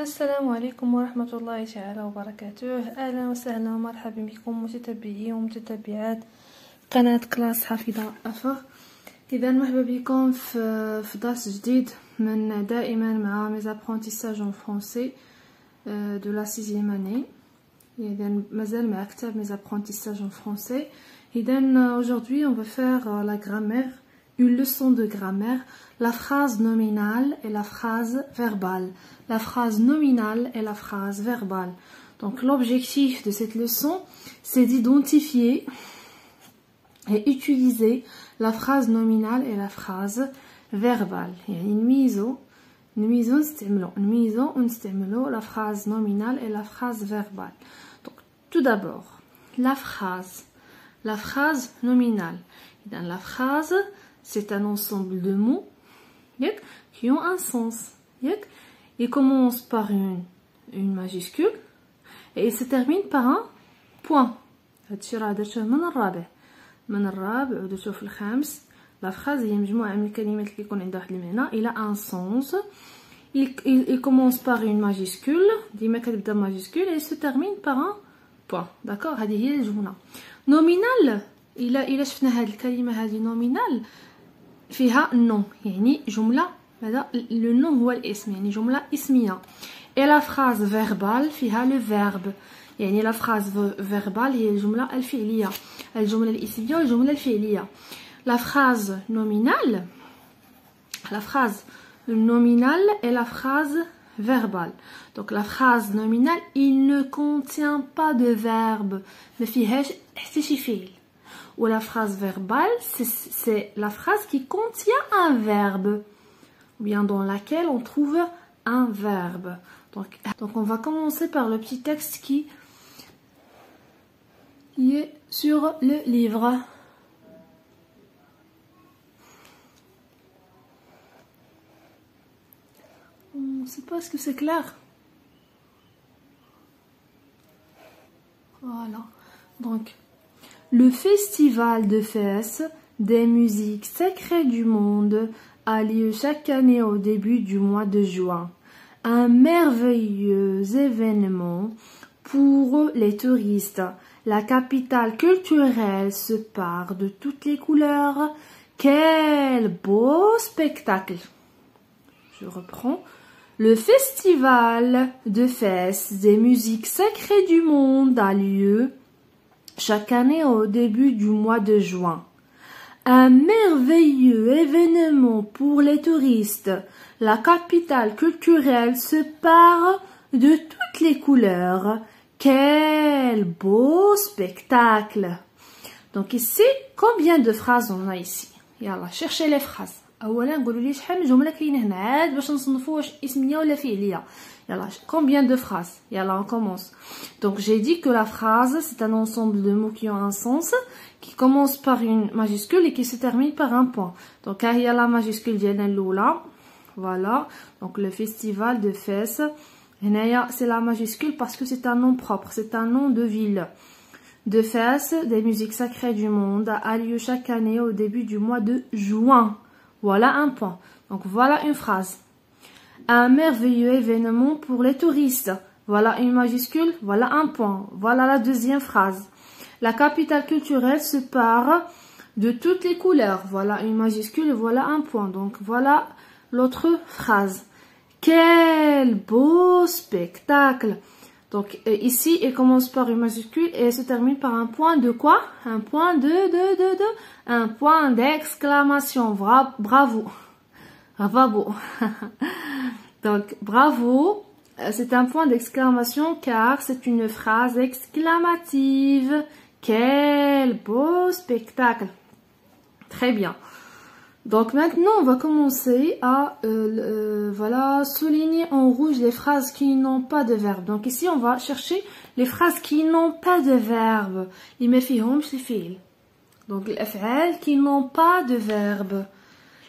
السلام عليكم ورحمة الله تعالى وبركاته. أهلا وسهلا ومرحبا بكم متتبعي ومتتبعات قناة كلاس حفيظة أفا. إذا مرحبا بكم في درس جديد من دائما مع mes apprentissages en français de la 6e année. إذا مازال مع كتاب mes apprentissages en français. إذا aujourd'hui on va faire la grammaire, une leçon de grammaire, la phrase nominale et la phrase verbale. La phrase nominale et la phrase verbale. Donc l'objectif de cette leçon, c'est d'identifier et utiliser la phrase nominale et la phrase verbale. يعني نميزو نستعملو la phrase nominale et la phrase verbale. Donc tout d'abord, la phrase nominale. Dans la phrase, c'est un ensemble de mots qui ont un sens. Il commence par une majuscule et il se termine par un point. La phrase il a un sens. Il commence par une majuscule et il se termine par un point. D'accord? Nominal, il شفنا هذه الكلمة هذه nominal فيها nom يعني جملة هذا le nom هو الاسم يعني جملة اسمية. Et la phrase verbale فيها le verbe يعني la phrase verbale هي الجملة الفعلية الجملة الاسمية والجملة الفعلية. La phrase nominale et la phrase verbale. Donc la phrase nominale il ne contient pas de verbe ما فيهاش حتى شي فعل. Ou la phrase verbale, c'est la phrase qui contient un verbe, ou bien dans laquelle on trouve un verbe. Donc on va commencer par le petit texte qui est sur le livre. On ne sait pas, est-ce que c'est clair? Voilà. Donc le festival de Fès des musiques sacrées du monde a lieu chaque année au début du mois de juin. Un merveilleux événement pour les touristes. La capitale culturelle se pare de toutes les couleurs. Quel beau spectacle! Je reprends. Le festival de Fès des musiques sacrées du monde a lieu chaque année au début du mois de juin. Un merveilleux événement pour les touristes. La capitale culturelle se pare de toutes les couleurs. Quel beau spectacle! Donc ici, combien de phrases on a ici? يلا cherchez les phrases. اولا قولوا لي شحال من جمله كاينه هنا عاد باش نصنفوا واش اسميه ولا فعليه. يلا combien de phrases? يلا on commence. Donc j'ai dit que la phrase c'est un ensemble de mots qui ont un sens, qui commence par une majuscule et qui se termine par un point. Donc il y a la majuscule ديالنا الاولى. Voilà. Donc le festival de Fès. هنايا c'est la majuscule parce que c'est un nom propre, c'est un nom de ville. De Fès, des musiques sacrées du monde, a lieu chaque année au début du mois de juin. Voilà un point. Donc voilà une phrase. Un merveilleux événement pour les touristes. Voilà une majuscule, voilà un point. Voilà la deuxième phrase. La capitale culturelle se pare de toutes les couleurs. Voilà une majuscule, voilà un point. Donc voilà l'autre phrase. Quel beau spectacle! Donc ici, elle commence par une majuscule et elle se termine par un point de quoi? Un point un point d'exclamation. Bravo. Bravo. Donc bravo, c'est un point d'exclamation car c'est une phrase exclamative. Quel beau spectacle! Très bien. Donc maintenant, on va commencer à voilà, souligner en rouge les phrases qui n'ont pas de verbe. Donc ici, on va chercher les phrases qui n'ont pas de verbe. Donc les af'al qui n'ont pas de verbe.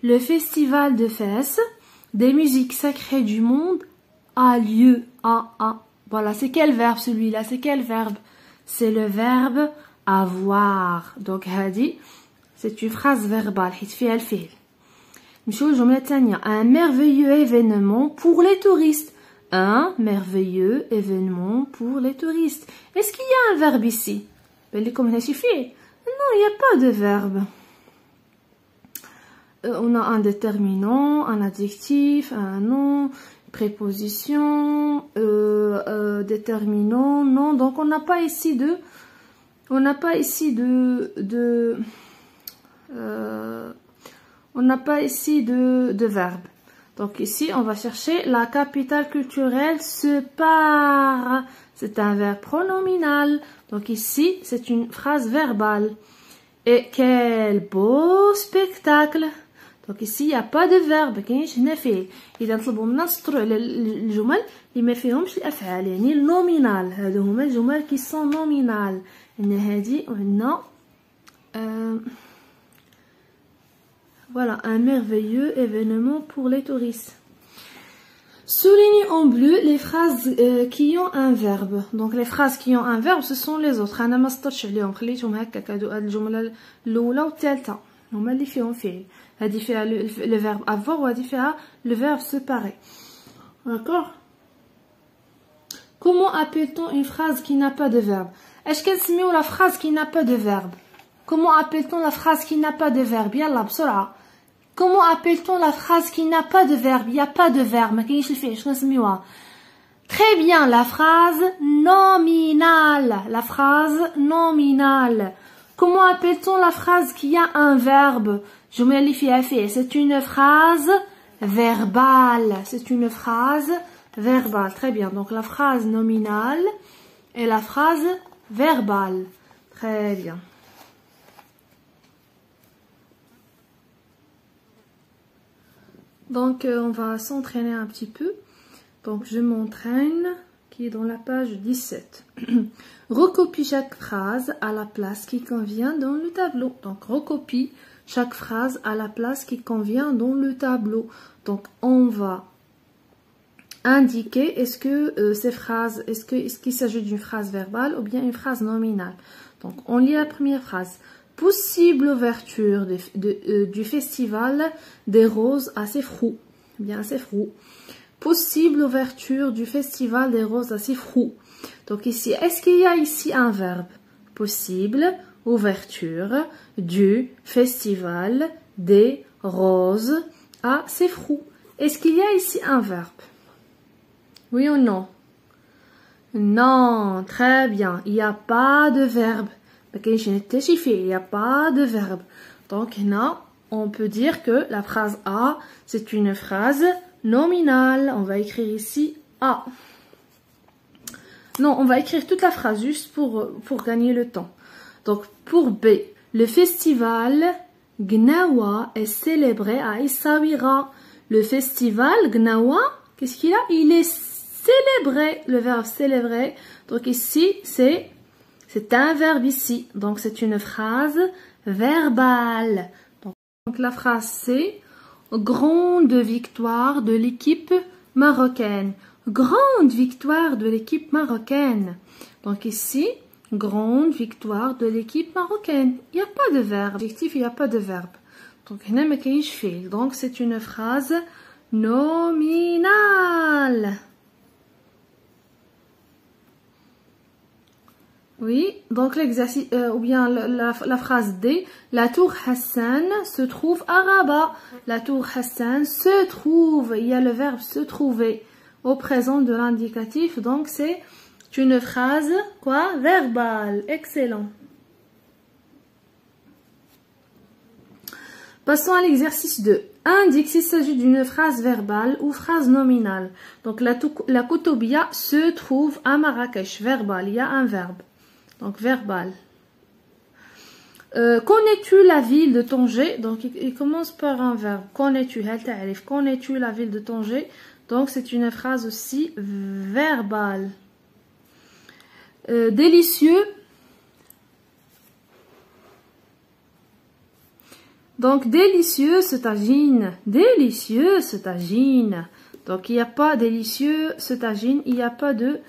Le festival de Fès des musiques sacrées du monde a lieu. Voilà, c'est quel verbe celui-là? C'est quel verbe? C'est le verbe avoir. Donc hadi. C'est une phrase verbale. Un merveilleux événement pour les touristes. Un merveilleux événement pour les touristes. Est-ce qu'il y a un verbe ici? Non, il n'y a pas de verbe. On a un déterminant, un adjectif, un nom, préposition, déterminant, non. Donc on n'a pas ici de verbe. Donc ici, on va chercher la capitale culturelle se part. C'est un verbe pronominal. Donc ici, c'est une phrase verbale. Et quel beau spectacle! Donc ici, il n'y a pas de verbe. كاينش هنا فعل. إذا نطلبوا منا نسطروا على الجمل اللي ما فيهمش الأفعال، يعني النومينال. هادو هما الجمل كي سون نومينال. عندنا هادي وعندنا voilà, un merveilleux événement pour les touristes. Soulignez en bleu les phrases qui ont un verbe. Donc les phrases qui ont un verbe, ce sont les autres. أنا ما سطرتش عليهم، خليتهم هكاك. هادو الجملة الأولى والثالثة هما اللي فيهم فعل. هادي فيها le verbe avoir وهادي فيها le verbe se parer. D'accord? Comment appelle-t-on une phrase qui n'a pas de verbe? اش كنسميو la phrase qui n'a pas de verbe? Comment appelle-t-on la phrase qui n'a pas de verbe? يلا بسرعة. Comment appelle-t-on la phrase qui n'a pas de verbe? Il n'y a pas de verbe. ما كاينش الفعل. شنو نسميوها؟ Très bien, la phrase nominale. La phrase nominale. Comment appelle-t-on la phrase qui a un verbe? الجملة اللي فيها فعل. C'est une phrase verbale. C'est une phrase verbale. Très bien. Donc la phrase nominale et la phrase verbale. Très bien. Donc, on va s'entraîner un petit peu. Donc, je m'entraîne, qui est dans la page 17. Recopie chaque phrase à la place qui convient dans le tableau. Donc, recopie chaque phrase à la place qui convient dans le tableau. Donc, on va indiquer est-ce que ces phrases, est-ce qu'il s'agit d'une phrase verbale ou bien une phrase nominale. Donc, on lit la première phrase. Possible ouverture du festival des roses à Sefrou. Bien, Sefrou. Possible ouverture du festival des roses à Sefrou. Donc ici, est-ce qu'il y a ici un verbe? Possible ouverture du festival des roses à Sefrou. Est-ce qu'il y a ici un verbe? Oui ou non? Non, très bien. Il n'y a pas de verbe. Il n'y a pas de verbe. Donc là, on peut dire que la phrase A, c'est une phrase nominale. On va écrire ici A. Non, on va écrire toute la phrase juste pour gagner le temps. Donc pour B, le festival Gnawa est célébré à Essaouira. Le festival Gnawa, qu'est-ce qu'il a? Il est célébré. Le verbe célébrer. Donc ici, c'est un verbe ici, donc c'est une phrase verbale. Donc la phrase c'est grande victoire de l'équipe marocaine. Grande victoire de l'équipe marocaine. Donc ici, grande victoire de l'équipe marocaine. Il n'y a pas de verbe. Adjectif, il n'y a pas de verbe. Donc هنا ما كاينش فعل. Donc c'est une phrase nominale. Oui, donc l'exercice, ou bien la phrase D, la tour Hassan se trouve à Rabat. La tour Hassan se trouve, il y a le verbe se trouver au présent de l'indicatif, donc c'est une phrase, quoi, verbale. Excellent. Passons à l'exercice 2. Indique s'il s'agit d'une phrase verbale ou phrase nominale. Donc la Koutoubia se trouve à Marrakech, verbal, il y a un verbe. Donc, verbal. Connais-tu la ville de Tanger? Donc, il commence par un verbe. Connais-tu? Connais-tu la ville de Tanger? Donc, c'est une phrase aussi verbale. Délicieux. Donc, délicieux, c'est tagine. Délicieux, c'est tagine. Donc, il n'y a pas délicieux, c'est tagine. Il n'y a pas de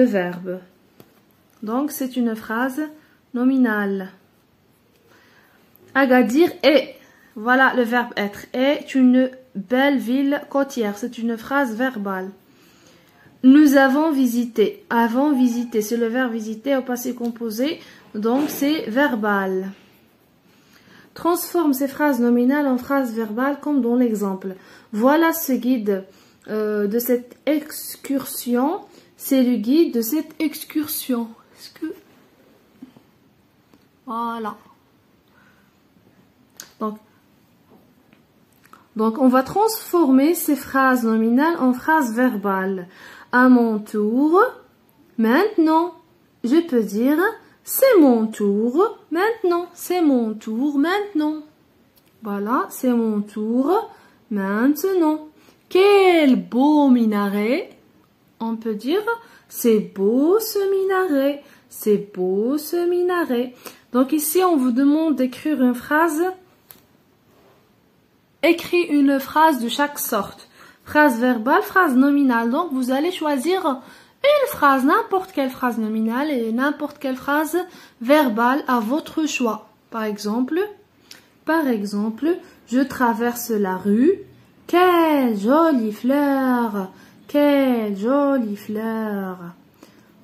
verbe. Donc, c'est une phrase nominale. Agadir est. Voilà le verbe être. Est une belle ville côtière. C'est une phrase verbale. Nous avons visité. Avons visité, c'est le verbe visiter au passé composé. Donc, c'est verbal. Transforme ces phrases nominales en phrases verbales comme dans l'exemple. Voilà ce guide de cette excursion. C'est le guide de cette excursion. Est-ce que... Voilà. Donc, on va transformer ces phrases nominales en phrases verbales. À mon tour, maintenant. Je peux dire, c'est mon tour, maintenant. C'est mon tour, maintenant. Voilà, c'est mon tour, maintenant. Quel beau minaret. On peut dire, c'est beau ce minaret. C'est beau ce minaret. Donc ici, on vous demande d'écrire une phrase. Écris une phrase de chaque sorte. Phrase verbale, phrase nominale. Donc, vous allez choisir une phrase, n'importe quelle phrase nominale et n'importe quelle phrase verbale à votre choix. Par exemple, je traverse la rue. Quelle jolie fleur! Quelle jolie fleur!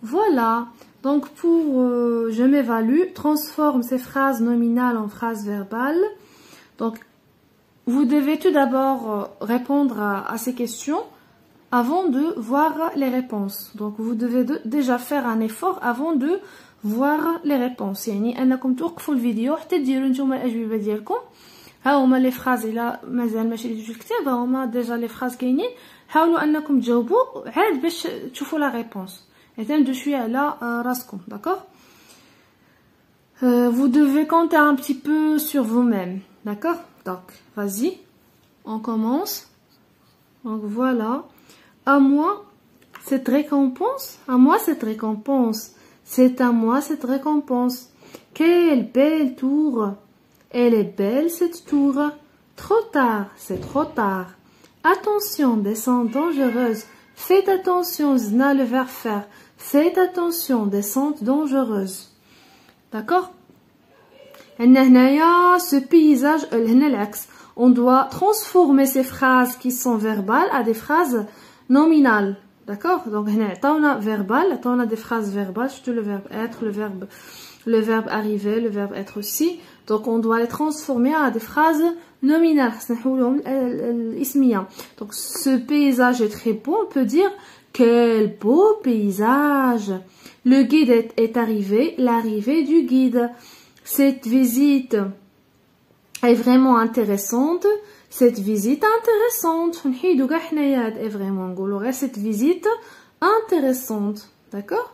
Voilà. Donc, pour je m'évalue, transforme ces phrases nominales en phrases verbales. Donc, vous devez tout d'abord répondre à ces questions avant de voir les réponses. Donc, vous devez déjà faire un effort avant de voir les réponses. يعني أنكم توقفوا الفيديو حتى ديروا نتوما الأجوبة ديالكم. ها هما لي فراز إلا مازال ما شريتوش الكتاب، ها هما ديجا لي فراز كاينين. حاولوا أنكم تجاوبوا عاد باش تشوفوا لا ريبونس. اعتمدوا شوية على راسكم، d'accord? Vous devez compter un petit peu sur vous-même, d'accord? Donc, vas-y, on commence. Donc, voilà. À moi, cette récompense. À moi, cette récompense. C'est à moi, cette récompense. Quelle belle tour. Elle est belle, cette tour. Trop tard, c'est trop tard. Attention, descente dangereuse. Faites attention, zna le verbe faire. Faites attention, descente dangereuse. D'accord? Ce paysage, on doit transformer ces phrases qui sont verbales à des phrases nominales. D'accord? Donc, on a verbal, on a des phrases verbales, surtout le verbe être, le verbe arriver, le verbe être aussi. Donc, on doit les transformer à des phrases nominales. Donc, ce paysage est très beau, on peut dire quel beau paysage. Le guide est arrivé, l'arrivée du guide. Cette visite est vraiment intéressante. Cette visite intéressante. est vraiment cette visite intéressante. D'accord?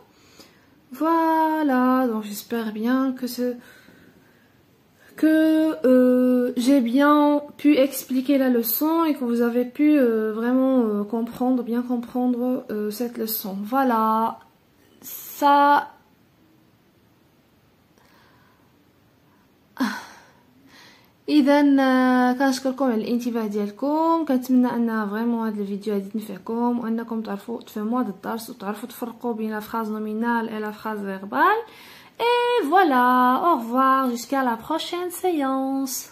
Voilà. Donc j'espère bien que j'ai bien pu expliquer la leçon et que vous avez pu vraiment bien comprendre cette leçon. Voilà. Ça... اذا كنشكركم على الانتباه ديالكم. كنتمنى ان فريمون هذا الفيديو غادي تنفعكم وانكم تعرفوا تفهموا هذا الدرس وتعرفوا تفرقوا بين لا phrase nominale et la phrase verbale. Et voilà, au revoir jusqu'à la prochaine séance.